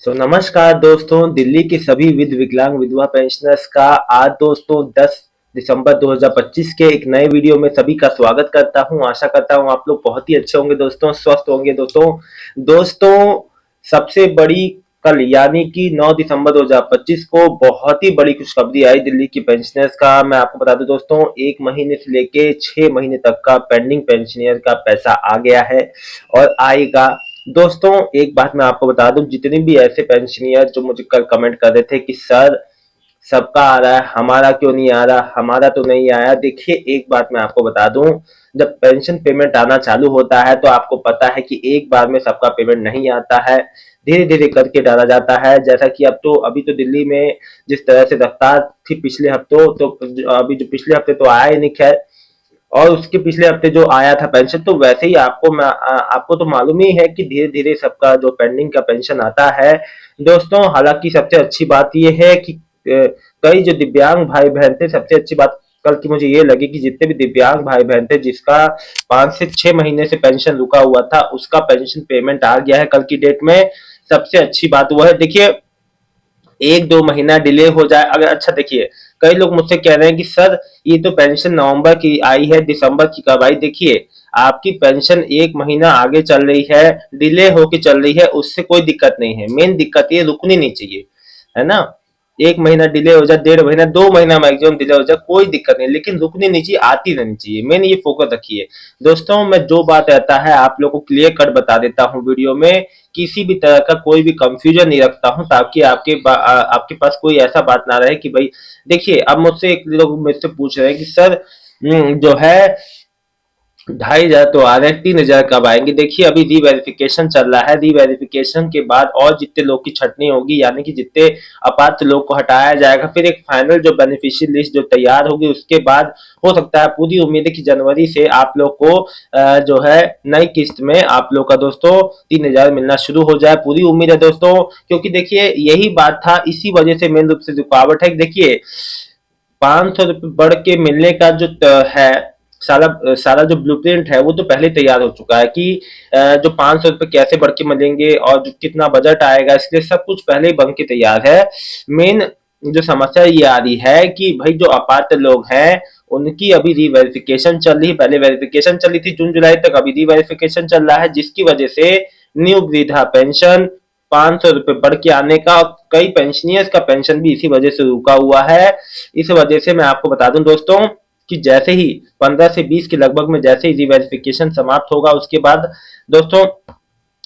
नमस्कार दोस्तों, दिल्ली के सभी विकलांग विधवा पेंशनर्स का आज दोस्तों 10 दिसंबर 2025 के एक नए वीडियो में सभी का स्वागत करता हूं। आशा करता हूं आप लोग बहुत ही अच्छे होंगे दोस्तों, स्वस्थ होंगे दोस्तों। सबसे बड़ी कल यानी कि 9 दिसंबर 2025 को बहुत ही बड़ी खुशखबरी आई दिल्ली की पेंशनर्स का। मैं आपको बता दूं दोस्तों, 1 महीने से लेके 6 महीने तक का पेंडिंग पेंशनर का पैसा आ गया है और आएगा। दोस्तों एक बात मैं आपको बता दूं, जितने भी ऐसे पेंशनियर जो मुझे कल कमेंट कर रहे थे कि सर सबका आ रहा है, हमारा क्यों नहीं आ रहा, हमारा तो नहीं आया। देखिए एक बात मैं आपको बता दूं, जब पेंशन पेमेंट आना चालू होता है तो आपको पता है कि एक बार में सबका पेमेंट नहीं आता है, धीरे धीरे करके डाला जाता है। जैसा कि अब तो अभी तो दिल्ली में जिस तरह से रफ्तार थी पिछले हफ्तों, तो अभी जो पिछले हफ्ते तो आया ही नहीं, खैर। और उसके पिछले हफ्ते जो आया था पेंशन, तो वैसे ही आपको तो मालूम ही है कि धीरे धीरे सबका जो पेंडिंग का पेंशन आता है दोस्तों। हालांकि सबसे अच्छी बात यह है कि कई जो दिव्यांग भाई बहन थे, सबसे अच्छी बात कल की मुझे ये लगी कि जितने भी दिव्यांग भाई बहन थे जिसका 5 से 6 महीने से पेंशन रुका हुआ था, उसका पेंशन पेमेंट आ गया है कल की डेट में। सबसे अच्छी बात वह है, देखिए 1-2 महीना डिले हो जाए अगर, अच्छा देखिए कई लोग मुझसे कह रहे हैं कि सर ये तो पेंशन नवंबर की आई है, दिसंबर की कब आई। देखिए आपकी पेंशन 1 महीना आगे चल रही है, डिले होके चल रही है, उससे कोई दिक्कत नहीं है। मेन दिक्कत ये रुकनी नहीं चाहिए, है ना। 1 महीना डिले हो जाए, 1.5 महीना, 2 महीना मैक्सिमम डिले हो जाए, कोई दिक्कत नहीं, लेकिन रुकनी नहीं चाहिए, आती रहनी चाहिए। मेन ये फोकस रखिए दोस्तों। मैं जो बात रहता है आप लोग को क्लियर कट बता देता हूँ वीडियो में, किसी भी तरह का कोई भी कंफ्यूजन नहीं रखता हूं, ताकि आपके पास कोई ऐसा बात ना रहे कि भाई देखिए। अब मुझसे एक लोग मुझसे पूछ रहे हैं कि सर जो है 2,500 तो आ रहे हैं, 3,000 कब आएंगे। देखिए अभी रीवेरिफिकेशन चल रहा है, रीवेरिफिकेशन के बाद और जितने लोग की छटनी होगी, यानी कि जितने अपात्र लोग को हटाया जाएगा, फिर एक फाइनल जो बेनिफिशियरी लिस्ट जो तैयार होगी, उसके बाद हो सकता है, पूरी उम्मीद है कि जनवरी से आप लोग को जो है नई किस्त में आप लोग का दोस्तों 3,000 मिलना शुरू हो जाए। पूरी उम्मीद है दोस्तों, क्योंकि देखिए यही बात था, इसी वजह से मेन रूप से रुकावट है। देखिए 500 रुपये बढ़ के मिलने का जो है सारा सारा जो ब्लूप्रिंट है वो तो पहले तैयार हो चुका है कि जो 500 रुपये कैसे बढ़ के मिलेंगे और जो कितना बजट आएगा, इसलिए सब कुछ पहले ही बन के तैयार है। मेन जो समस्या ये आ रही है कि भाई जो अपात्र लोग हैं उनकी अभी रीवेरिफिकेशन चल रही है। पहले वेरिफिकेशन चली थी जून जुलाई तक, अभी रीवेरिफिकेशन चल रहा है, जिसकी वजह से न्यू वृद्धा पेंशन 500 रुपये बढ़ के आने का, कई पेंशनियर्स का पेंशन भी इसी वजह से रुका हुआ है। इस वजह से मैं आपको बता दूं दोस्तों कि जैसे ही 15 से 20 के लगभग में जैसे ही रीवेरिफिकेशन समाप्त होगा, उसके बाद दोस्तों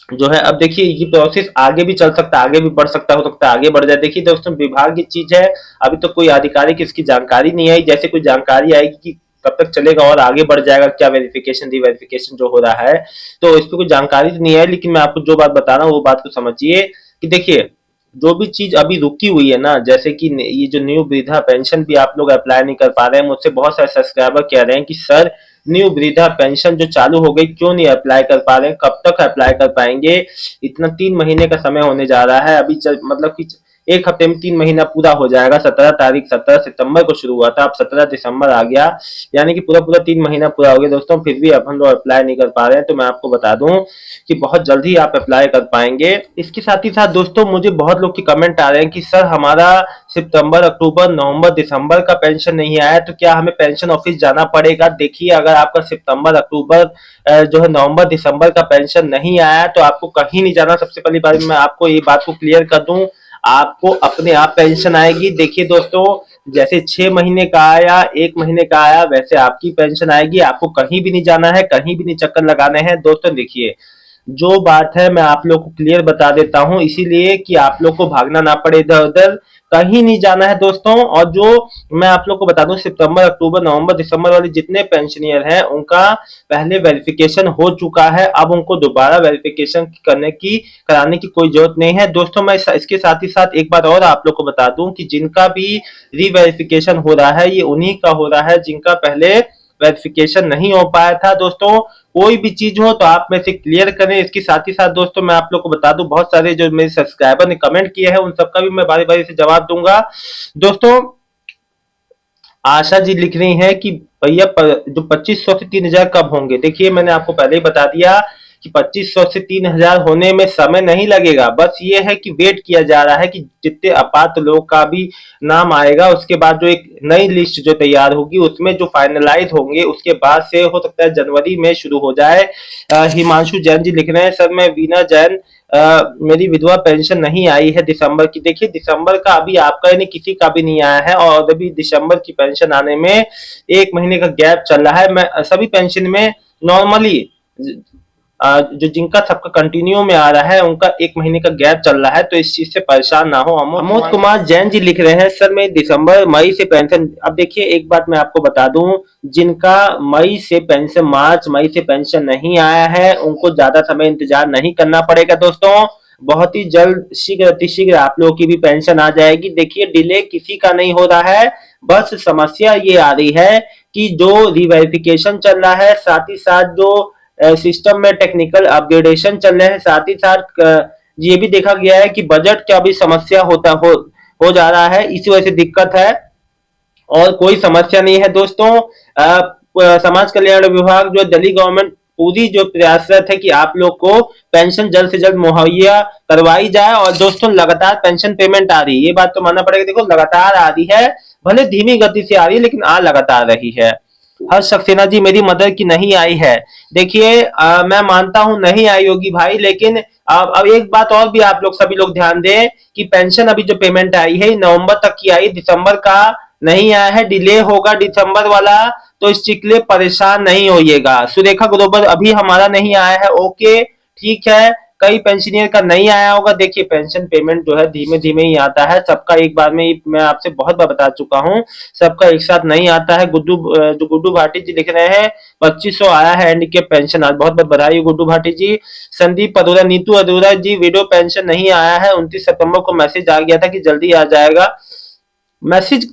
जो है, अब देखिए ये प्रोसेस आगे भी चल सकता है, आगे भी बढ़ सकता है, हो सकता है आगे बढ़ जाए। देखिए दोस्तों विभाग की चीज है, अभी तो कोई आधिकारिक इसकी जानकारी नहीं आई। जैसे कोई जानकारी आएगी कि कब तक चलेगा और आगे बढ़ जाएगा क्या वेरिफिकेशन रीवेरिफिकेशन जो हो रहा है, तो इस पर कोई जानकारी तो नहीं है। लेकिन मैं आपको जो बात बता रहा हूँ वो बात को समझिए कि देखिए जो भी चीज अभी रुकी हुई है ना, जैसे कि ये जो न्यू वृद्धा पेंशन भी आप लोग अप्लाई नहीं कर पा रहे हैं। मुझसे बहुत सारे सब्सक्राइबर कह रहे हैं कि सर न्यू वृद्धा पेंशन जो चालू हो गई क्यों नहीं अप्लाई कर पा रहे हैं, कब तक अप्लाई कर पाएंगे। इतना 3 महीने का समय होने जा रहा है अभी, मतलब कि एक हफ्ते में 3 महीना पूरा हो जाएगा। 17 सितंबर को शुरू हुआ था, अब 17 दिसंबर आ गया, यानी कि पूरा पूरा 3 महीना पूरा हो गया दोस्तों, फिर भी अब हम लोग अप्लाई नहीं कर पा रहे हैं। तो मैं आपको बता दूं कि बहुत जल्द ही आप अप्लाई कर पाएंगे। इसके साथ ही साथ दोस्तों मुझे बहुत लोग के कमेंट आ रहे हैं कि सर हमारा सितंबर अक्टूबर नवंबर दिसंबर का पेंशन नहीं आया, तो क्या हमें पेंशन ऑफिस जाना पड़ेगा। देखिए अगर आपका सितंबर अक्टूबर जो है नवंबर दिसंबर का पेंशन नहीं आया, तो आपको कहीं नहीं जाना। सबसे पहली बात मैं आपको ये बात को क्लियर कर दूं, आपको अपने आप पेंशन आएगी। देखिए दोस्तों, जैसे 6 महीने का आया, 1 महीने का आया, वैसे आपकी पेंशन आएगी। आपको कहीं भी नहीं जाना है, कहीं भी नहीं चक्कर लगाने हैं दोस्तों। देखिए जो बात है मैं आप लोग को क्लियर बता देता हूं, इसीलिए कि आप लोग को भागना ना पड़े इधर उधर, कहीं नहीं जाना है दोस्तों। और जो मैं आप लोग को बता दूं, सितंबर अक्टूबर नवंबर दिसंबर वाले जितने पेंशनियर हैं उनका पहले वेरिफिकेशन हो चुका है, अब उनको दोबारा वेरिफिकेशन कराने की कोई जरूरत नहीं है दोस्तों। मैं इसके साथ ही साथ एक बात और आप लोग को बता दूं कि जिनका भी रीवेरिफिकेशन हो रहा है, ये उन्हीं का हो रहा है जिनका पहले वेरिफिकेशन नहीं हो पाया था दोस्तों। कोई भी चीज हो तो आप में से क्लियर करें। इसके साथ ही साथ दोस्तों मैं आप लोग को बता दूं, बहुत सारे जो मेरे सब्सक्राइबर ने कमेंट किए हैं उन सबका भी मैं बारी बारी से जवाब दूंगा दोस्तों। आशा जी लिख रही हैं कि भैया जो 2500 से 3,000 कब होंगे। देखिए मैंने आपको पहले ही बता दिया कि 2500 से 3000 होने में समय नहीं लगेगा, बस ये है कि वेट किया जा रहा है कि जितने अपात्र लोग का भी नाम आएगा उसके बाद जो एक नई लिस्ट जो तैयार होगी उसमें जो फाइनलाइज होंगे उसके बाद से हो सकता है जनवरी में शुरू हो जाए। हिमांशु जैन जी लिख रहे हैं, सर मैं वीना जैन, मेरी विधवा पेंशन नहीं आई है दिसंबर की। देखिए दिसंबर का अभी आपका यानी किसी का भी नहीं आया है और अभी दिसंबर की पेंशन आने में 1 महीने का गैप चल रहा है। मैं सभी पेंशन में नॉर्मली जो जिनका सबका कंटिन्यू में आ रहा है उनका 1 महीने का गैप चल रहा है, तो इस चीज से परेशान ना हो। अमोद कुमार जैन जी लिख रहे हैं, सर मैं दिसंबर मई से पेंशन। अब देखिए एक बात मैं आपको बता दूं, जिनका मई से पेंशन, मार्च मई से पेंशन नहीं आया है उनको ज्यादा समय इंतजार नहीं करना पड़ेगा दोस्तों। बहुत ही जल्द शीघ्र अतिशीघ्र आप लोगों की भी पेंशन आ जाएगी। देखिए डिले किसी का नहीं हो रहा है, बस समस्या ये आ रही है कि जो रिवेरिफिकेशन चल रहा है, साथ ही साथ जो सिस्टम में टेक्निकल अपग्रेडेशन चल रहे हैं, साथ ही साथ ये भी देखा गया है कि बजट का भी समस्या हो जा रहा है, इसी वजह से दिक्कत है और कोई समस्या नहीं है दोस्तों। समाज कल्याण विभाग जो दिल्ली गवर्नमेंट पूरी जो प्रयासरत है कि आप लोग को पेंशन जल्द से जल्द मुहैया करवाई जाए और दोस्तों लगातार पेंशन पेमेंट आ रही है, ये बात तो मानना पड़ेगा। देखो लगातार आ रही है, भले धीमी गति से आ रही है लेकिन आ लगातार रही है। हर्ष सक्सेना जी, मेरी मदर की नहीं आई है। देखिए मैं मानता हूं नहीं आई होगी भाई, लेकिन अब एक बात और भी आप लोग सभी लोग ध्यान दें कि पेंशन अभी जो पेमेंट आई है नवंबर तक की आई, दिसंबर का नहीं आया है, डिले होगा दिसंबर वाला, तो इस चीज के लिए परेशान नहीं होइएगा। सुरेखा ग्लोबल अभी हमारा नहीं आया है, ओके ठीक है, कई पेंशनियर का नहीं आया होगा। देखिए पेंशन पेमेंट जो है धीमे धीमे ही आता है, सबका एक बार में ही, मैं आपसे बहुत बार बता चुका हूँ, सबका एक साथ नहीं आता है। जो गुड्डू भाटी जी लिख रहे हैं 2500 आया है हैंडीकेप पेंशन, आज बहुत बहुत बधाई गुड्डू भाटी जी। संदीप अरोरा, नीतू अरोरा जी, विडो पेंशन नहीं आया है, 29 सितंबर को मैसेज आ गया था कि जल्दी आ जाएगा। मैसेज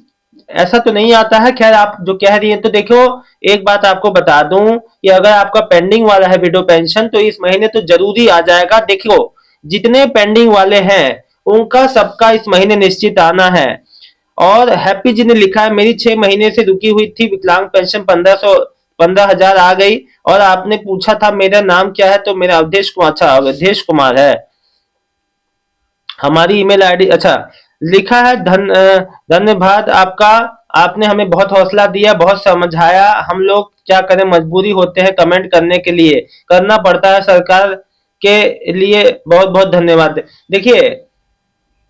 ऐसा तो नहीं आता है, खैर आप जो कह रही है तो देखो एक बात आपको बता दूं कि अगर आपका पेंडिंग वाला है विडो पेंशन तो इस महीने तो जरूरी आ जाएगा। देखो जितने पेंडिंग वाले हैं उनका सबका इस महीने निश्चित आना है। और हैप्पी जी ने लिखा है, मेरी 6 महीने से रुकी हुई थी विकलांग पेंशन 15,000 आ गई। और आपने पूछा था मेरा नाम क्या है, तो मेरा अवधेश कुमार, अच्छा अवधेश कुमार है हमारी ईमेल आईडी। अच्छा लिखा है, धन्यवाद आपका, आपने हमें बहुत हौसला दिया, बहुत समझाया। हम लोग क्या करें, मजबूरी होते हैं कमेंट करने के लिए, करना पड़ता है, सरकार के लिए बहुत बहुत धन्यवाद। देखिए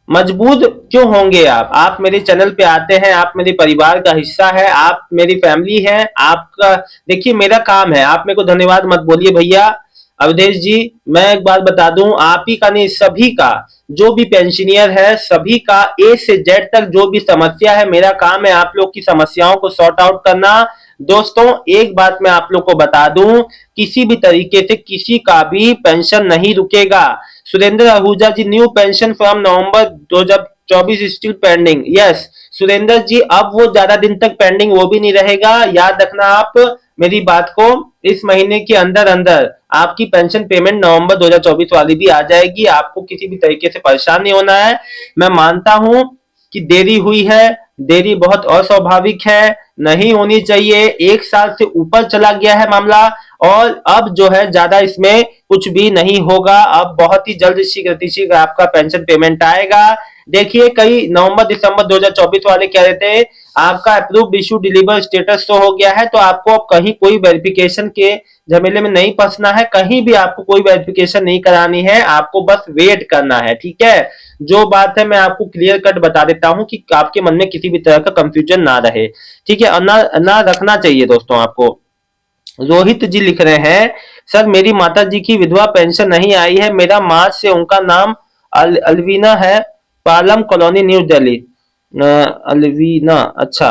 मजबूर क्यों होंगे आप मेरे चैनल पे आते हैं, आप मेरे परिवार का हिस्सा है, आप मेरी फैमिली है, आपका देखिए मेरा काम है, आप मेरे को धन्यवाद मत बोलिए भैया। अवधेश जी मैं एक बात बता दूं, आप ही का नहीं सभी का, जो भी पेंशनियर है सभी का ए से जेड तक जो भी समस्या है, मेरा काम है आप लोग की समस्याओं को सॉर्ट आउट करना। दोस्तों एक बात मैं आप लोग को बता दूं, किसी भी तरीके से किसी का भी पेंशन नहीं रुकेगा। Surendra Ahuja ji, new pension from November 2024 still pending. Yes Surendra ji, अब वो ज्यादा दिन तक पेंडिंग वो भी नहीं रहेगा, याद रखना आप मेरी बात को, इस महीने के अंदर अंदर आपकी पेंशन पेमेंट नवंबर 2024 वाली भी आ जाएगी, आपको किसी भी तरीके से परेशान नहीं होना है। मैं मानता हूं कि देरी हुई है, देरी बहुत अस्वाभाविक है, नहीं होनी चाहिए, 1 साल से ऊपर चला गया है मामला और अब जो है ज्यादा इसमें कुछ भी नहीं होगा। अब बहुत ही जल्द शीघ्र आपका पेंशन पेमेंट आएगा। देखिए कई नवंबर दिसंबर 2024 वाले कह रहे थे आपका approve issue deliver status show हो गया है, तो आपको अब कहीं कोई वेरिफिकेशन के झमेले में नहीं फंसना है, कहीं भी आपको कोई वेरिफिकेशन नहीं करानी है, आपको बस वेट करना है, ठीक है। जो बात है मैं आपको क्लियर कट बता देता हूं कि आपके मन में किसी भी तरह का कंफ्यूजन ना रहे, ठीक है, और ना रखना चाहिए दोस्तों आपको। रोहित जी लिख रहे हैं, सर मेरी माता जी की विधवा पेंशन नहीं आई है, मेरा मार्च से उनका नाम अलवीना है, पालम कॉलोनी न्यू दिल्ली। अलवीना, अच्छा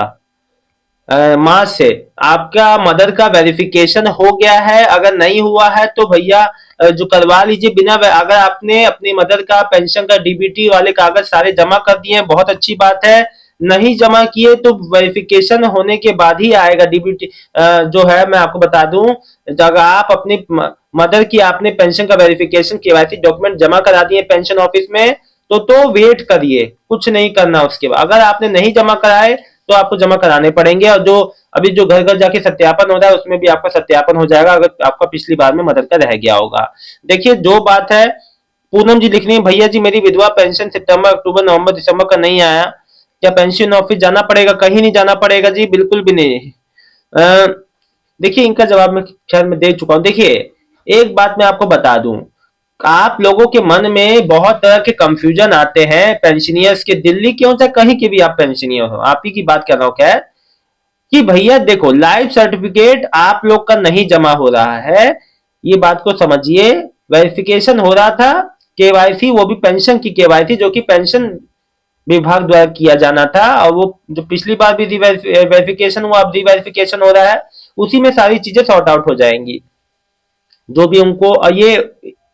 मार्च से आपका मदर का वेरिफिकेशन हो गया है, अगर नहीं हुआ है तो भैया जो करवा लीजिए बिना, अगर आपने अपनी मदर का पेंशन का डीबीटी वाले कागज सारे जमा कर दिए हैं बहुत अच्छी बात है, नहीं जमा किए तो वेरिफिकेशन होने के बाद ही आएगा डीबीटी। जो है मैं आपको बता दूं, अगर आप अपनी मदर की आपने पेंशन का वेरिफिकेशन केवाईसी डॉक्यूमेंट जमा करा दिए पेंशन ऑफिस में तो वेट करिए, कुछ नहीं करना उसके बाद। अगर आपने नहीं जमा कराए तो आपको जमा कराने पड़ेंगे। और जो अभी जो घर घर जाके सत्यापन हो रहा है उसमें भी आपका सत्यापन हो जाएगा अगर आपका पिछली बार में मदद का रह गया होगा। देखिए जो बात है, पूनम जी लिख रही है, भैया जी मेरी विधवा पेंशन सितंबर अक्टूबर नवंबर दिसंबर का नहीं आया, क्या पेंशन ऑफिस जाना पड़ेगा? कहीं नहीं जाना पड़ेगा जी, बिल्कुल भी नहीं। अ, देखिए इनका जवाब मैं खैर मैं दे चुका हूं। देखिए एक बात मैं आपको बता दूं, आप लोगों के मन में बहुत तरह के कंफ्यूजन आते हैं पेंशनियर्स के, दिल्ली क्यों चाहे कहीं के भी आप पेंशनियर हो, आप ही की बात कर रहा हूं क्या, कि भैया देखो लाइफ सर्टिफिकेट आप लोग का नहीं जमा हो रहा है, ये बात को समझिए। वेरिफिकेशन हो रहा था, केवाईसी, वो भी पेंशन की केवाईसी जो कि पेंशन विभाग द्वारा किया जाना था, और वो जो पिछली बार भी वेरिफिकेशन हुआ अब रीवेरिफिकेशन हो रहा है, उसी में सारी चीजें सॉर्ट आउट हो जाएंगी जो भी उनको, और ये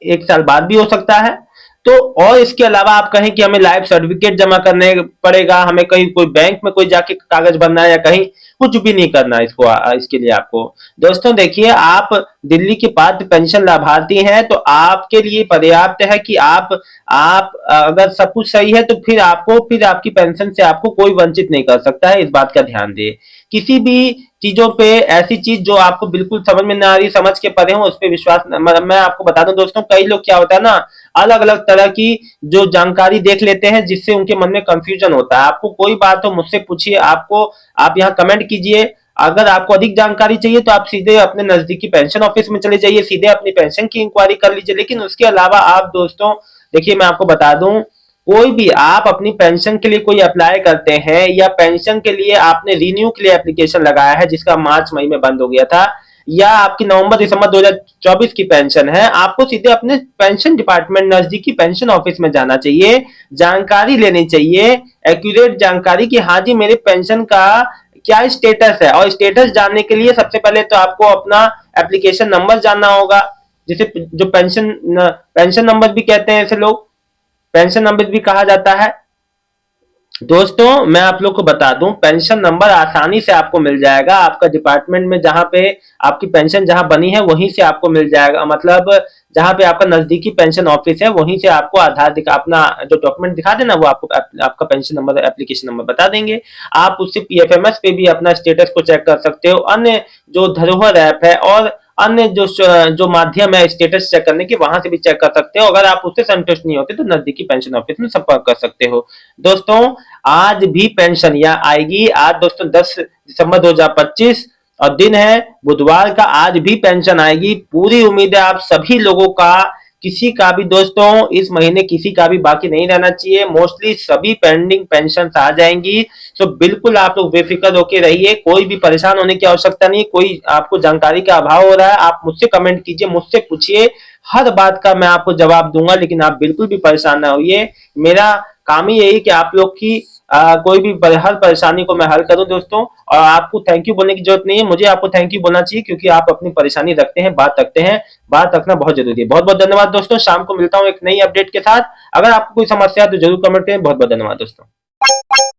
1 साल बाद भी हो सकता है। तो और इसके अलावा आप कहें कि हमें लाइफ सर्टिफिकेट जमा करने पड़ेगा, हमें कहीं कोई बैंक में कोई जाके कागज भरना है या कहीं, कुछ भी नहीं करना है इसको, इसके लिए आपको। दोस्तों देखिए आप दिल्ली के पात्र पेंशन लाभार्थी हैं तो आपके लिए पर्याप्त है कि आप अगर सब कुछ सही है तो फिर आपको, फिर आपकी पेंशन से आपको कोई वंचित नहीं कर सकता है, इस बात का ध्यान दे। किसी भी चीजों पे, ऐसी चीज जो आपको बिल्कुल समझ में ना आ रही, समझ के परे हो, उस पर विश्वास मैं आपको बता दूं दोस्तों, कई लोग क्या होता है ना, अलग अलग तरह की जो जानकारी देख लेते हैं जिससे उनके मन में कंफ्यूजन होता है। आपको कोई बात हो मुझसे पूछिए, आपको आप यहाँ कमेंट कीजिए। अगर आपको अधिक जानकारी चाहिए तो आप सीधे अपने नजदीकी पेंशन ऑफिस में चले जाइए, सीधे अपनी पेंशन की इंक्वायरी कर लीजिए। लेकिन उसके अलावा आप दोस्तों देखिए मैं आपको बता दूं, कोई भी आप अपनी पेंशन के लिए कोई अप्लाई करते हैं या पेंशन के लिए आपने रिन्यू के लिए एप्लीकेशन लगाया है जिसका मार्च मई में बंद हो गया था, या आपकी नवंबर दिसंबर 2024 की पेंशन है, आपको सीधे अपने पेंशन डिपार्टमेंट नजदीकी पेंशन ऑफिस में जाना चाहिए, जानकारी लेनी चाहिए, एक्यूरेट जानकारी कि हाँ जी मेरे पेंशन का क्या स्टेटस है। और स्टेटस जानने के लिए सबसे पहले तो आपको अपना एप्लीकेशन नंबर जानना होगा, जिसे जो पेंशन पेंशन नंबर भी कहते हैं, ऐसे लोग पेंशन नंबर भी कहा जाता है। दोस्तों मैं आप लोग को बता दूं, पेंशन नंबर आसानी से आपको मिल जाएगा, आपका डिपार्टमेंट में जहां पे आपकी पेंशन जहां बनी है वहीं से आपको मिल जाएगा, मतलब जहां पे आपका नजदीकी पेंशन ऑफिस है वहीं से आपको आधार दिखा, अपना जो डॉक्यूमेंट दिखा देना, वो आपको आपका पेंशन नंबर एप्लीकेशन नंबर बता देंगे। आप उससे पीएफएमएस पे भी अपना स्टेटस को चेक कर सकते हो, अन्य जो धरोहर ऐप है और अन्य जो माध्यम है स्टेटस चेक करने के, वहां से भी चेक कर सकते हो। अगर आप उससे संतुष्ट नहीं होते तो नजदीकी पेंशन ऑफिस में संपर्क कर सकते हो। दोस्तों आज भी पेंशन या आएगी, आज दोस्तों 10 दिसंबर 2025 और दिन है बुधवार का, आज भी पेंशन आएगी। पूरी उम्मीद है आप सभी लोगों का, किसी का भी दोस्तों इस महीने किसी का भी बाकी नहीं रहना चाहिए, मोस्टली सभी पेंडिंग पेंशन आ जाएंगी। तो बिल्कुल आप लोग बेफिक्र होकर रहिए, कोई भी परेशान होने की आवश्यकता नहीं। कोई आपको जानकारी का अभाव हो रहा है आप मुझसे कमेंट कीजिए, मुझसे पूछिए, हर बात का मैं आपको जवाब दूंगा, लेकिन आप बिल्कुल भी परेशान ना होइए। मेरा काम ही यही कि आप लोग की कोई भी हर परेशानी को मैं हल करूं दोस्तों। और आपको थैंक यू बोलने की जरूरत नहीं है, मुझे आपको थैंक यू बोलना चाहिए क्योंकि आप अपनी परेशानी रखते हैं, बात रखते हैं, बात रखना बहुत जरूरी है। बहुत बहुत धन्यवाद दोस्तों, शाम को मिलता हूं एक नई अपडेट के साथ। अगर आपको कोई समस्या है तो जरूर कमेंट करें। बहुत बहुत धन्यवाद दोस्तों।